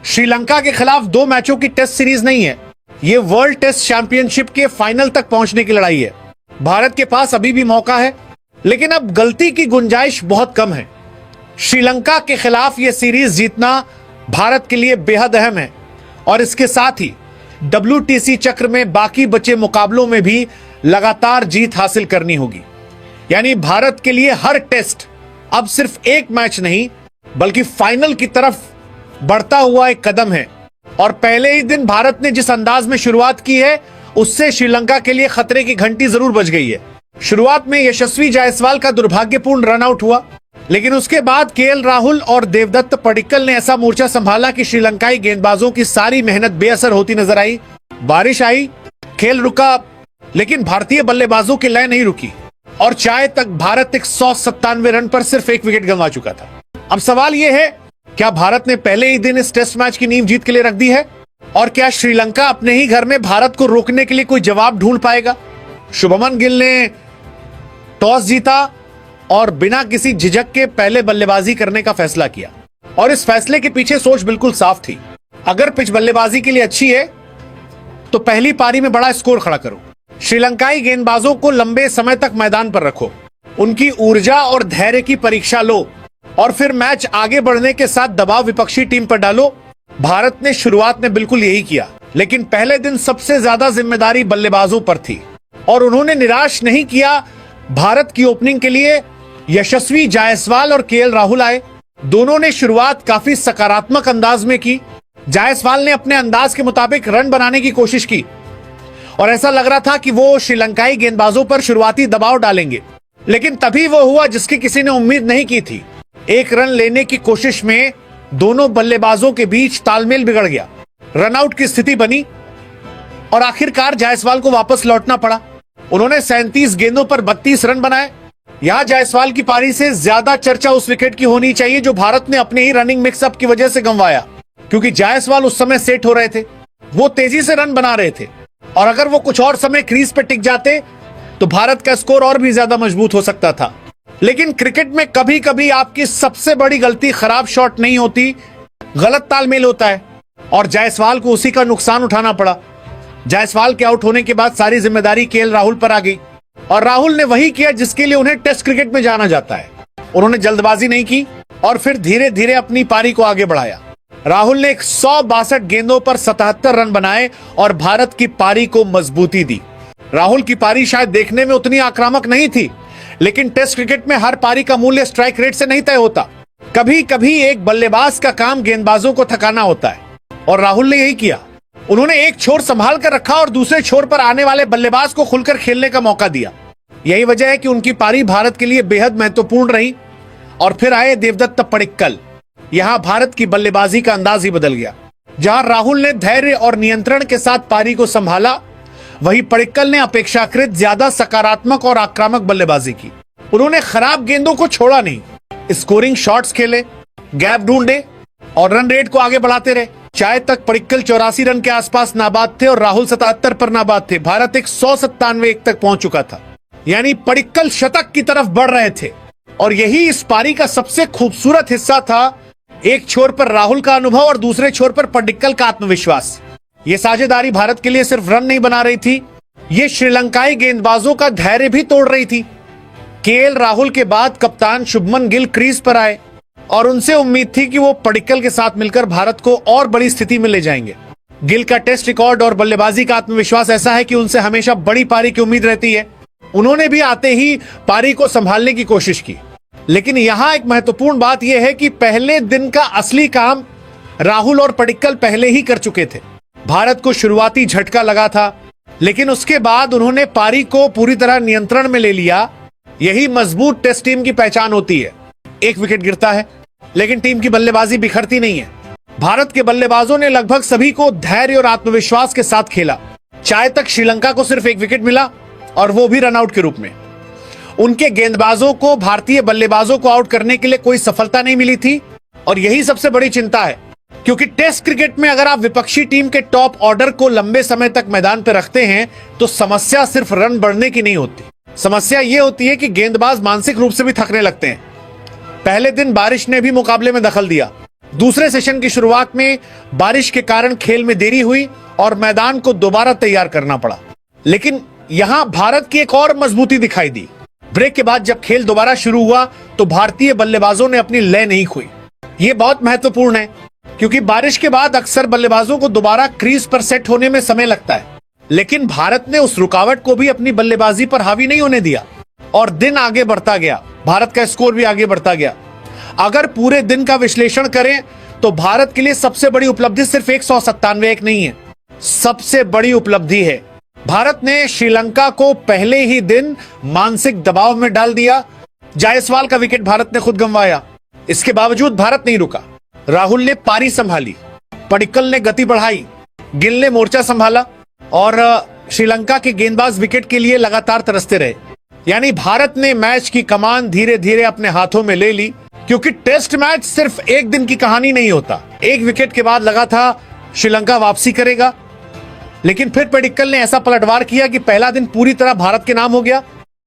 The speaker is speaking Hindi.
श्रीलंका के खिलाफ 2 मैचों की टेस्ट सीरीज नहीं है, ये वर्ल्ड टेस्ट चैंपियनशिप के फाइनल तक पहुंचने की लड़ाई है। भारत के पास अभी भी मौका है, लेकिन अब गलती की गुंजाइश बहुत कम है। श्रीलंका के खिलाफ यह सीरीज जीतना भारत के लिए बेहद अहम है और इसके साथ ही WTC चक्र में बाकी बचे मुकाबलों में भी लगातार जीत हासिल करनी होगी। यानी भारत के लिए हर टेस्ट अब सिर्फ एक मैच नहीं बल्कि फाइनल की तरफ बढ़ता हुआ एक कदम है। और पहले ही दिन भारत ने जिस अंदाज में शुरुआत की है उससे श्रीलंका के लिए खतरे की घंटी जरूर बज गई है। शुरुआत में यशस्वी जायसवाल का दुर्भाग्यपूर्ण रनआउट हुआ, लेकिन उसके बाद KL राहुल और देवदत्त पडिक्कल ने ऐसा मोर्चा संभाला कि श्रीलंकाई गेंदबाजों की सारी मेहनत बेअसर होती नजर आई। बारिश आई, खेल रुका, लेकिन भारतीय बल्लेबाजों की लय नहीं रुकी और चाय तक भारत 197 रन पर सिर्फ 1 विकेट गंवा चुका था। अब सवाल यह है, क्या भारत ने पहले ही दिन इस टेस्ट मैच की नींव जीत के लिए रख दी है? और क्या श्रीलंका अपने ही घर में भारत को रोकने के लिए कोई जवाब ढूंढ पाएगा? शुभमन गिल ने टॉस जीता और बिना किसी झिझक के पहले बल्लेबाजी करने का फैसला किया और इस फैसले के पीछे सोच बिल्कुल साफ थी। अगर पिच बल्लेबाजी के लिए अच्छी है तो पहली पारी में बड़ा स्कोर खड़ा करो, श्रीलंकाई गेंदबाजों को लंबे समय तक मैदान पर रखो, उनकी ऊर्जा और धैर्य की परीक्षा लो और फिर मैच आगे बढ़ने के साथ दबाव विपक्षी टीम पर डालो। भारत ने शुरुआत में बिल्कुल यही किया, लेकिन पहले दिन सबसे ज्यादा जिम्मेदारी बल्लेबाजों पर थी और उन्होंने निराश नहीं किया। भारत की ओपनिंग के लिए यशस्वी जायसवाल और KL राहुल आए। दोनों ने शुरुआत काफी सकारात्मक अंदाज में की। जायसवाल ने अपने अंदाज के मुताबिक रन बनाने की कोशिश की और ऐसा लग रहा था कि वो श्रीलंकाई गेंदबाजों पर शुरुआती दबाव डालेंगे, लेकिन तभी वो हुआ जिसकी किसी ने उम्मीद नहीं की थी। 1 रन लेने की कोशिश में दोनों बल्लेबाजों के बीच तालमेल बिगड़ गया, रनआउट की स्थिति बनी और आखिरकार जायसवाल को वापस लौटना पड़ा। उन्होंने 37 गेंदों पर 32 रन बनाए। यहां जायसवाल की पारी से ज्यादा चर्चा उस विकेट की होनी चाहिए जो भारत ने अपने ही रनिंग मिक्सअप की वजह से गंवाया, क्योंकि जायसवाल उस समय सेट हो रहे थे, वो तेजी से रन बना रहे थे और अगर वो कुछ और समय क्रीज पे टिक जाते तो भारत का स्कोर और भी ज्यादा मजबूत हो सकता था। लेकिन क्रिकेट में कभी कभी आपकी सबसे बड़ी गलती खराब शॉट नहीं होती, गलत तालमेल होता है और जायसवाल को उसी का नुकसान उठाना पड़ा। जायसवाल के आउट होने के बाद सारी जिम्मेदारी KL राहुल पर आ गई और राहुल ने वही किया जिसके लिए उन्हें टेस्ट क्रिकेट में जाना जाता है। उन्होंने जल्दबाजी नहीं की और फिर धीरे धीरे अपनी पारी को आगे बढ़ाया। राहुल ने 162 गेंदों पर 77 रन बनाए और भारत की पारी को मजबूती दी। राहुल की पारी शायद देखने में उतनी आक्रामक नहीं थी, लेकिन टेस्ट क्रिकेट में हर पारी का मूल्य स्ट्राइक रेट से नहीं तय होता। कभी कभी एक बल्लेबाज का काम गेंदबाजों को थकाना होता है और राहुल ने यही किया। उन्होंने एक छोर संभाल कर रखा और दूसरे छोर पर आने वाले बल्लेबाज को खुलकर खेलने का मौका दिया। यही वजह है कि उनकी पारी भारत के लिए बेहद महत्वपूर्ण रही। और फिर आए देवदत्त पडिक्कल। यहां भारत की बल्लेबाजी का अंदाज ही बदल गया। जहां राहुल ने धैर्य और नियंत्रण के साथ पारी को संभाला, वहीं पडिक्कल ने अपेक्षाकृत ज्यादा सकारात्मक और आक्रामक बल्लेबाजी की। उन्होंने खराब गेंदों को छोड़ा नहीं, स्कोरिंग शॉट्स खेले, गैप ढूंढे और रन रेट को आगे बढ़ाते रहे। चाय तक पडिक्कल 84 रन के आसपास नाबाद थे और राहुल 77 पर नाबाद थे। भारत 197 तक पहुंच चुका था, यानी पडिक्कल शतक की तरफ बढ़ रहे थे और यही इस पारी का सबसे खूबसूरत हिस्सा था। एक छोर पर राहुल का अनुभव और दूसरे छोर पर पडिक्कल का आत्मविश्वास। ये साझेदारी भारत के लिए सिर्फ रन नहीं बना रही थी, ये श्रीलंकाई गेंदबाजों का धैर्य भी तोड़ रही थी। KL राहुल के बाद कप्तान शुभमन गिल क्रीज पर आए और उनसे उम्मीद थी कि वो पडिक्कल के साथ मिलकर भारत को और बड़ी स्थिति में ले जाएंगे। गिल का टेस्ट रिकॉर्ड और बल्लेबाजी का आत्मविश्वास ऐसा है कि उनसे हमेशा बड़ी पारी की उम्मीद रहती है। उन्होंने भी आते ही पारी को संभालने की कोशिश की, लेकिन यहां एक महत्वपूर्ण बात यह है कि पहले दिन का असली काम राहुल और पडिक्कल पहले ही कर चुके थे। भारत को शुरुआती झटका लगा था, लेकिन उसके बाद उन्होंने पारी को पूरी तरह नियंत्रण में ले लिया। यही मजबूत टेस्ट टीम की पहचान होती है। एक विकेट गिरता है, लेकिन टीम की बल्लेबाजी बिखरती नहीं है। भारत के बल्लेबाजों ने लगभग सभी को धैर्य और आत्मविश्वास के साथ खेला। चाय तक श्रीलंका को सिर्फ 1 विकेट मिला और वो भी रनआउट के रूप में। उनके गेंदबाजों को भारतीय बल्लेबाजों को आउट करने के लिए कोई सफलता नहीं मिली थी और यही सबसे बड़ी चिंता है, क्योंकि टेस्ट क्रिकेट में अगर आप विपक्षी टीम के टॉप ऑर्डर को लंबे समय तक मैदान पर रखते हैं तो समस्या सिर्फ रन बढ़ने की नहीं होती। समस्या यह होती है कि गेंदबाज मानसिक रूप से भी थकने लगते हैं। पहले दिन बारिश ने भी मुकाबले में दखल दिया दूसरे सेशन की शुरुआत में बारिश के कारण खेल में देरी हुई और मैदान को दोबारा तैयार करना पड़ा। लेकिन यहां भारत की एक और मजबूती दिखाई दी। ब्रेक के बाद जब खेल दोबारा शुरू हुआ तो भारतीय बल्लेबाजों ने अपनी लय नहीं खोई। यह बहुत महत्वपूर्ण है क्योंकि बारिश के बाद अक्सर बल्लेबाजों को दोबारा क्रीज पर सेट होने में समय लगता है, लेकिन भारत ने उस रुकावट को भी अपनी बल्लेबाजी पर हावी नहीं होने दिया और दिन आगे बढ़ता गया। भारत का स्कोर भी आगे बढ़ता गया। अगर पूरे दिन का विश्लेषण करें तो भारत के लिए सबसे बड़ी उपलब्धि सिर्फ 197 नहीं है, सबसे बड़ी उपलब्धि है भारत ने श्रीलंका को पहले ही दिन मानसिक दबाव में डाल दिया। जायसवाल का विकेट भारत ने खुद गंवाया, इसके बावजूद भारत नहीं रुका। राहुल ने पारी संभाली, पडिक्कल ने गति बढ़ाई, गिल ने मोर्चा संभाला और श्रीलंका के गेंदबाज विकेट के लिए लगातार तरसते रहे। यानी भारत ने मैच की कमान धीरे धीरे अपने हाथों में ले ली, क्योंकि टेस्ट मैच सिर्फ एक दिन की कहानी नहीं होता। एक विकेट के बाद लगा था श्रीलंका वापसी करेगा, लेकिन फिर पडिक्कल ने ऐसा पलटवार किया कि पहला दिन पूरी तरह भारत के नाम हो गया।